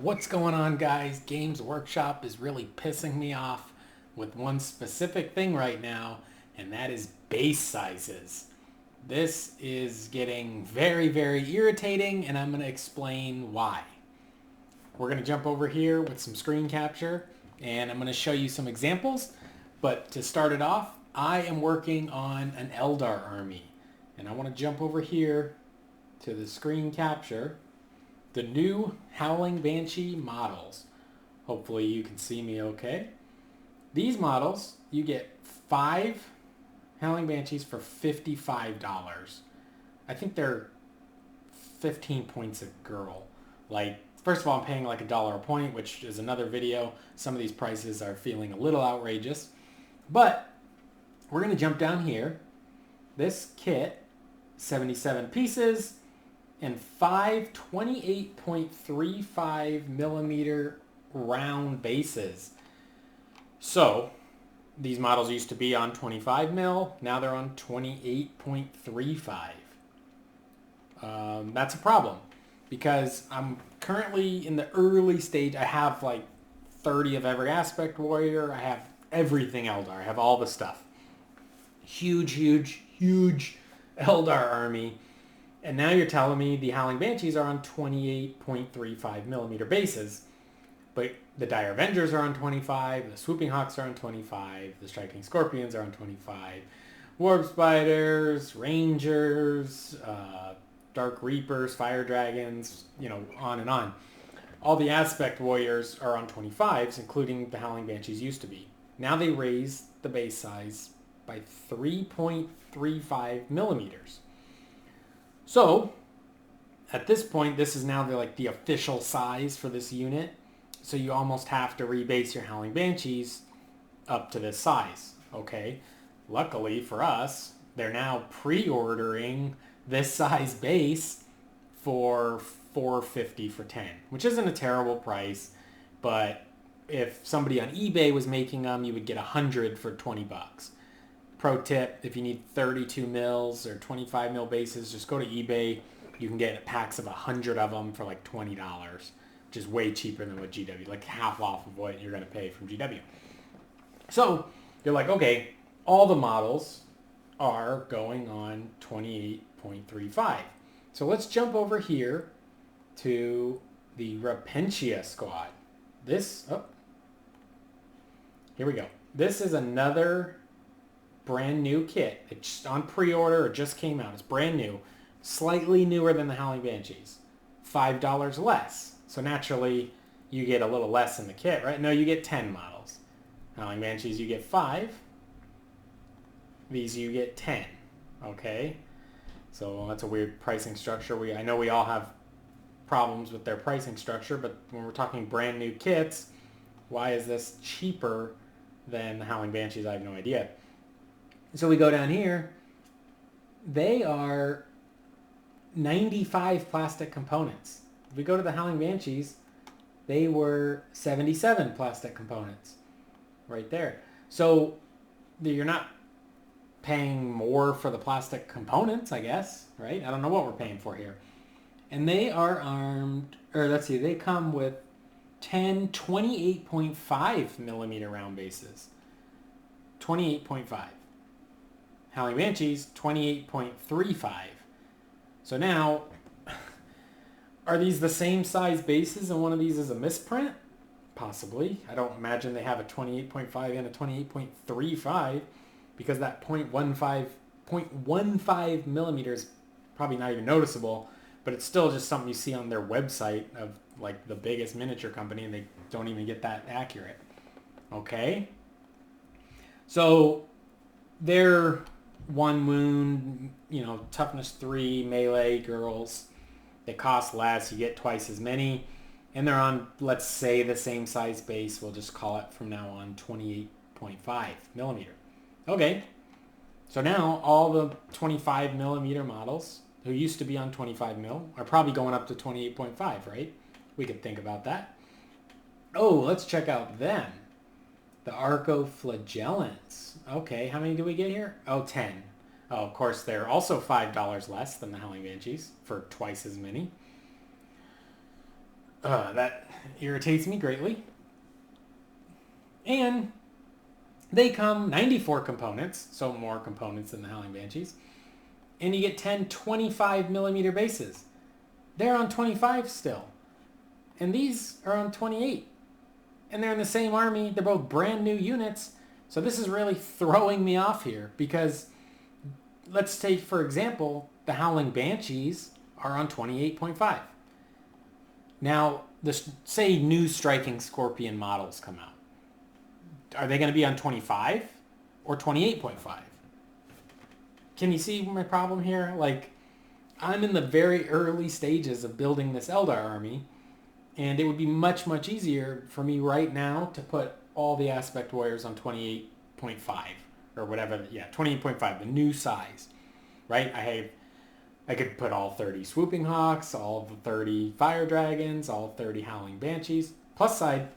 What's going on, guys? Games Workshop is really pissing me off with one specific thing right now, and that is base sizes. This is getting very, very irritating, and I'm going to explain why. We're going to jump over here with some screen capture, and I'm going to show you some examples. But to start it off, I am working on an Eldar army, and I want to jump over here to the screen capture. The new Howling Banshee models. Hopefully you can see me okay. These models, you get 5 Howling Banshees for $55. I think they're 15 points a girl. Like, first of all, I'm paying like $1 a point, which is another video. Some of these prices are feeling a little outrageous. But we're going to jump down here. This kit, 77 pieces, and 5 28.35 millimeter round bases. So these models used to be on 25 mil, now they're on 28.35. That's a problem because I'm currently in the early stage. I have like 30 of every aspect warrior. I have everything Eldar. I have all the stuff. Huge Eldar army. And now you're telling me the Howling Banshees are on 28.35 millimeter bases. But the Dire Avengers are on 25, the Swooping Hawks are on 25, the Striking Scorpions are on 25, Warp Spiders, Rangers, Dark Reapers, Fire Dragons, on and on. All the Aspect Warriors are on 25s, including the Howling Banshees used to be. Now they raise the base size by 3.35 millimeters. So, at this point, this is now the official size for this unit. So you almost have to rebase your Howling Banshees up to this size, okay? Luckily for us, they're now pre-ordering this size base for $450 for 10, which isn't a terrible price, but if somebody on eBay was making them, you would get 100 for 20 bucks. Pro tip, if you need 32 mils or 25 mil bases, just go to eBay. You can get packs of 100 of them for like $20, which is way cheaper than what GW, like half off of what you're going to pay from GW. So you're like, okay, all the models are going on 28.35. So let's jump over here to the Repentia squad. Here we go. This is another brand new kit. It's on pre-order. It just came out. It's brand new. Slightly newer than the Howling Banshees. $5 less. So naturally, you get a little less in the kit, right? No, you get 10 models. Howling Banshees, you get 5. These you get 10. Okay? So that's a weird pricing structure. I know we all have problems with their pricing structure, but when we're talking brand new kits, why is this cheaper than the Howling Banshees? I have no idea. So we go down here. They are 95 plastic components. If we go to the Howling Banshees, they were 77 plastic components right there. So you're not paying more for the plastic components, I guess, right? I don't know what we're paying for here. And they are armed, or let's see, they come with 10 28.5 millimeter round bases. 28.5. Howling Banshees, 28.35. So now, are these the same size bases and one of these is a misprint? Possibly. I don't imagine they have a 28.5 and a 28.35 because that 0.15 millimeters probably not even noticeable, but it's still just something you see on their website of like the biggest miniature company, and they don't even get that accurate. Okay? So they're 1 wound, toughness 3, melee girls. They cost less. You get twice as many. And they're on, let's say, the same size base. We'll just call it from now on 28.5 millimeter. Okay. So now all the 25 millimeter models who used to be on 25 mil are probably going up to 28.5, right? We could think about that. Oh, let's check out them. The Arcoflagellants. Okay, how many do we get here? Oh, 10. Oh, of course, they're also $5 less than the Howling Banshees for twice as many. That irritates me greatly. And they come 94 components, so more components than the Howling Banshees. And you get 10 25 millimeter bases. They're on 25 still. And these are on 28. And they're in the same army. They're both brand new units. So this is really throwing me off here because let's take, for example, the Howling Banshees are on 28.5. Now, say new Striking Scorpion models come out. Are they going to be on 25 or 28.5? Can you see my problem here? Like, I'm in the very early stages of building this Eldar army, and it would be much, much easier for me right now to put all the Aspect Warriors on 28.5 or whatever. Yeah, 28.5, the new size, right? I could put all 30 Swooping Hawks, all the 30 Fire Dragons, all 30 Howling Banshees. Plus side,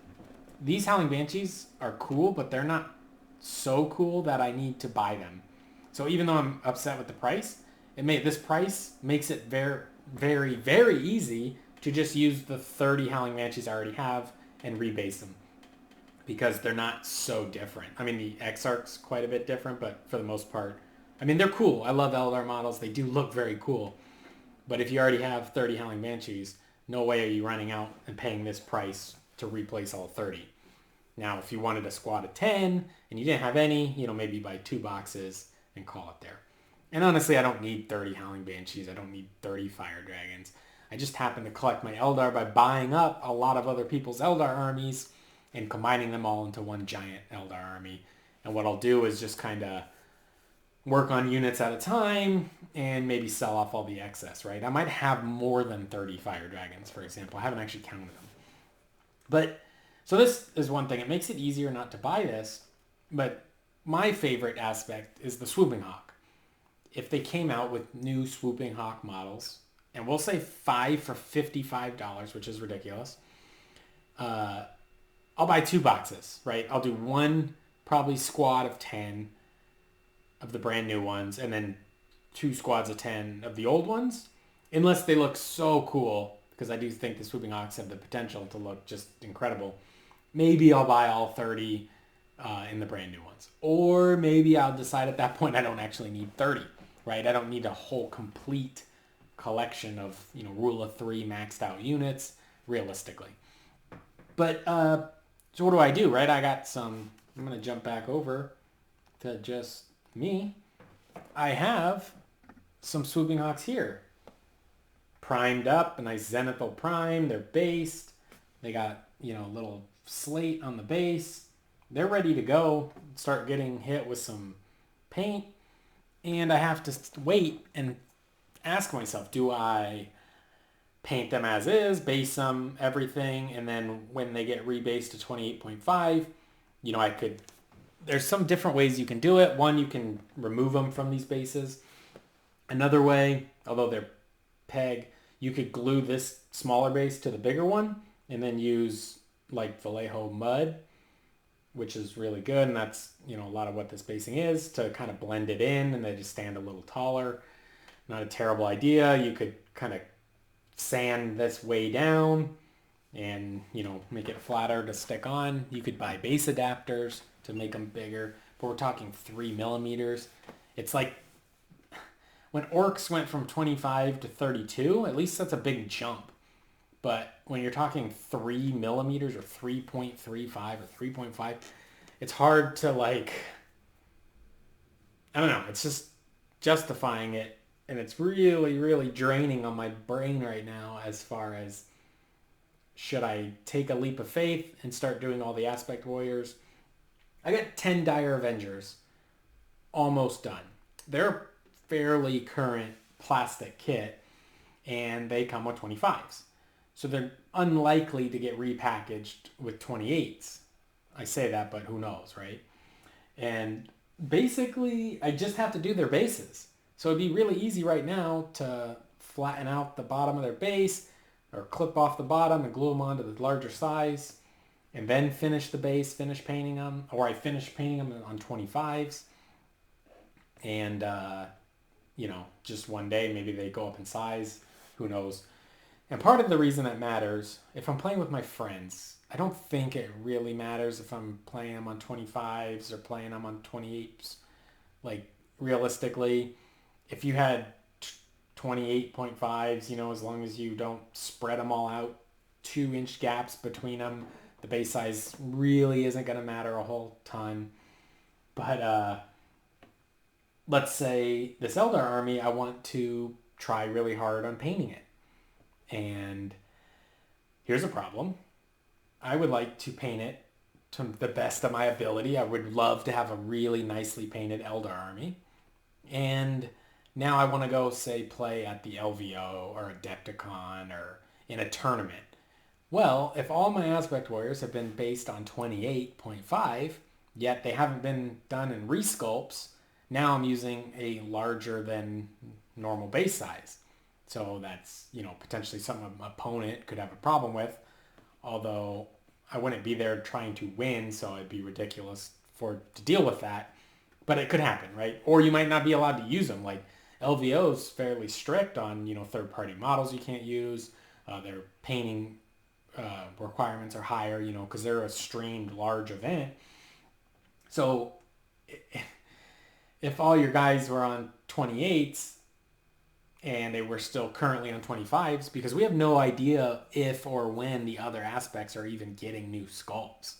these Howling Banshees are cool, but they're not so cool that I need to buy them. So even though I'm upset with the price, this price makes it very, very, very easy to just use the 30 Howling Banshees I already have and rebase them because they're not so different. I mean, the Exarch's quite a bit different, but for the most part, I mean, they're cool. I love Eldar models. They do look very cool. But if you already have 30 Howling Banshees, no way are you running out and paying this price to replace all 30. Now, if you wanted a squad of 10 and you didn't have any, maybe buy 2 boxes and call it there. And honestly, I don't need 30 Howling Banshees. I don't need 30 Fire Dragons. I just happen to collect my Eldar by buying up a lot of other people's Eldar armies and combining them all into one giant Eldar army. And what I'll do is just kind of work on units at a time and maybe sell off all the excess, right? I might have more than 30 Fire Dragons, for example. I haven't actually counted them. But, so this is one thing. It makes it easier not to buy this, but my favorite aspect is the Swooping Hawk. If they came out with new Swooping Hawk models, and we'll say 5 for $55, which is ridiculous, I'll buy 2 boxes, right? I'll do one probably squad of 10 of the brand new ones, and then 2 squads of 10 of the old ones, unless they look so cool, because I do think the Swooping Hawks have the potential to look just incredible. Maybe I'll buy all 30 in the brand new ones. Or maybe I'll decide at that point I don't actually need 30, right? I don't need a whole complete collection of, rule of 3 maxed out units, realistically. But, so what do, right? I'm going to jump back over to just me. I have some Swooping Hawks here. Primed up, a nice zenithal prime. They're based. They got, a little slate on the base. They're ready to go, start getting hit with some paint. And I have to wait and ask myself, do I paint them as is, base them, everything, and then when they get rebased to 28.5, there's some different ways you can do it. One, you can remove them from these bases. Another way, although they're peg, you could glue this smaller base to the bigger one and then use like Vallejo mud, which is really good. And that's, a lot of what this basing is, to kind of blend it in and they just stand a little taller. Not a terrible idea. You could kind of sand this way down and, make it flatter to stick on. You could buy base adapters to make them bigger, but we're talking 3 millimeters. It's like when orcs went from 25 to 32, at least that's a big jump. But when you're talking 3 millimeters or 3.35 or 3.5, it's hard to I don't know. It's just justifying it. And it's really, really draining on my brain right now as far as should I take a leap of faith and start doing all the Aspect Warriors. I got 10 Dire Avengers almost done. They're a fairly current plastic kit and they come with 25s. So they're unlikely to get repackaged with 28s. I say that, but who knows, right? And basically, I just have to do their bases. So it'd be really easy right now to flatten out the bottom of their base or clip off the bottom and glue them onto the larger size and then finish the base, finish painting them, or I finish painting them on 25s. And, just one day, maybe they go up in size. Who knows? And part of the reason that matters, if I'm playing with my friends, I don't think it really matters if I'm playing them on 25s or playing them on 28s. Like, realistically, if you had 28.5s, as long as you don't spread them all out, 2-inch gaps between them, the base size really isn't going to matter a whole ton. But let's say this Eldar army, I want to try really hard on painting it. And here's a problem. I would like to paint it to the best of my ability. I would love to have a really nicely painted Eldar army. And now I want to go, say, play at the LVO or Adepticon or in a tournament. Well, if all my Aspect Warriors have been based on 28.5, yet they haven't been done in resculpts, now I'm using a larger than normal base size. So that's, potentially something an opponent could have a problem with. Although I wouldn't be there trying to win, so it'd be ridiculous to deal with that. But it could happen, right? Or you might not be allowed to use them. Like LVO's fairly strict on, third-party models you can't use. Their painting requirements are higher, because they're a streamed large event. So if all your guys were on 28s and they were still currently on 25s, because we have no idea if or when the other aspects are even getting new sculpts.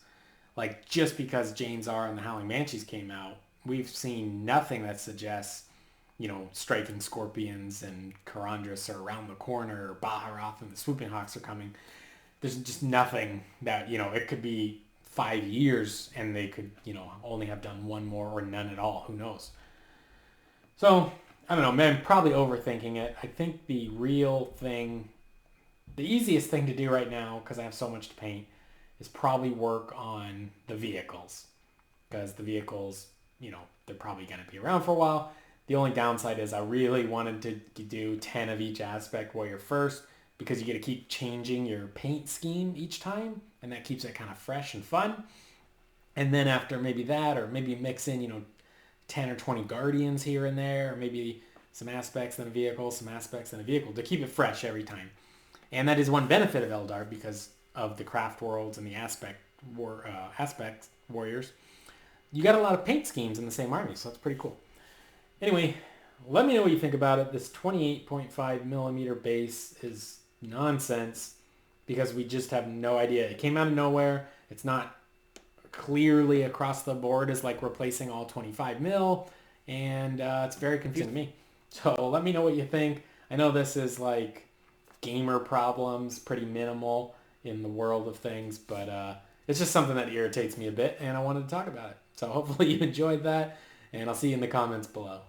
Like, just because Jane's R and the Howling Banshees came out, we've seen nothing that suggests, Strafing Scorpions and Karandras are around the corner, or Baharoth and the Swooping Hawks are coming. There's just nothing that, it could be 5 years and they could, only have done one more or none at all. Who knows? So, I don't know, man, probably overthinking it. I think the easiest thing to do right now, because I have so much to paint, is probably work on the vehicles. Because the vehicles, they're probably going to be around for a while. The only downside is I really wanted to do 10 of each Aspect Warrior first, because you get to keep changing your paint scheme each time, and that keeps it kind of fresh and fun. And then after maybe that, or maybe mix in, 10 or 20 Guardians here and there, or maybe some aspects in a vehicle, some aspects in a vehicle, to keep it fresh every time. And that is one benefit of Eldar, because of the craft worlds and the aspect warriors. You got a lot of paint schemes in the same army, so that's pretty cool. Anyway, let me know what you think about it. This 28.5 millimeter base is nonsense, because we just have no idea. It came out of nowhere. It's not clearly across the board as like replacing all 25 mil, and it's very confusing to me. So let me know what you think. I know this is like gamer problems, pretty minimal in the world of things, but it's just something that irritates me a bit, and I wanted to talk about it. So hopefully you enjoyed that, and I'll see you in the comments below.